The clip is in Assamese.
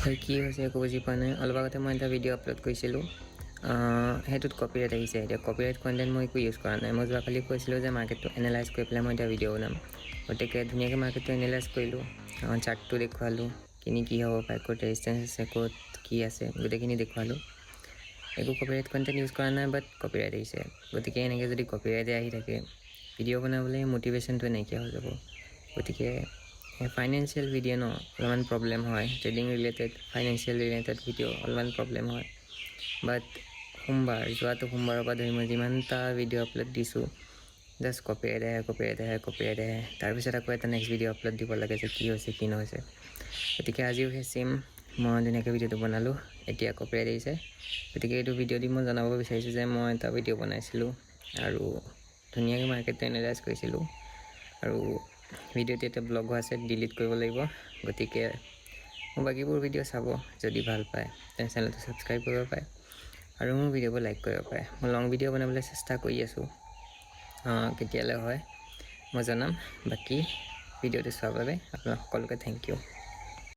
কি হৈছে একো বুজি পোৱা নাই অলপ আগতে মই এটা ভিডিঅ' আপলোড কৰিছিলোঁ সেইটোত কপিৰাইট আহিছে এতিয়া কপিৰাইট কণ্টেণ্ট মই একো ইউজ কৰা নাই মই যোৱাকালি কৈছিলোঁ যে মাৰ্কেটটো এনালাইজ কৰি পেলাই মই এটা ভিডিঅ' বনাম গতিকে ধুনীয়াকৈ মাৰ্কেটটো এনালাইজ কৰিলোঁ চাৰ্টটো দেখুৱালোঁ কি হ'ব পাৰে ক'ত ৰেজিষ্টেঞ্চ আছে ক'ত কি আছে গোটেইখিনি দেখুৱালোঁ একো কপিৰাইট কণ্টেণ্ট ইউজ কৰা নাই বাট কপিৰাইট আহিছে গতিকে এনেকৈ যদি কপিৰাইটে আহি থাকে ভিডিঅ' বনাবলৈ মটিভেশ্যনটো নাইকিয়া হৈ যাব গতিকে ফাইনেন্সিয়েল ভিডিঅ' ন অলপমান প্ৰব্লেম হয় trading related financial related video' অলপমান প্ৰব্লেম হয় বাট যোৱাটো সোমবাৰৰ পৰা ধৰি মই যিমানটা ভিডিঅ' আপলোড দিছোঁ জাষ্ট কপিৰাইট আহে তাৰপিছত আকৌ এটা নেক্সট ভিডিঅ' আপলোড দিব লাগে যে কি হৈছে কি নহৈছে গতিকে আজিও সেই চেম মই ধুনীয়াকৈ ভিডিঅ'টো বনালোঁ এতিয়া কপিৰাইট আহিছে গতিকে এইটো ভিডিঅ' দি মই জনাব বিচাৰিছোঁ যে মই এটা ভিডিঅ' বনাইছিলোঁ আৰু ধুনীয়াকৈ মাৰ্কেটটো এনালাইজ কৰিছিলোঁ আৰু ভিডিঅ'টো এটা ব্লগ হৈ আছে ডিলিট কৰিব লাগিব গতিকে মোৰ বাকীবোৰ ভিডিঅ' চাব যদি ভাল পায় তেনে চেনেলটো ছাবস্ক্ৰাইব কৰিব পাৰে আৰু মোৰ ভিডিঅ'বোৰ লাইক কৰিব পাৰে মই লং ভিডিঅ' বনাবলৈ চেষ্টা কৰি আছোঁ কেতিয়ালৈ হয় মই জনাম বাকী ভিডিঅ'টো চোৱাৰ বাবে আপোনাক সকলোকে থেংক ইউ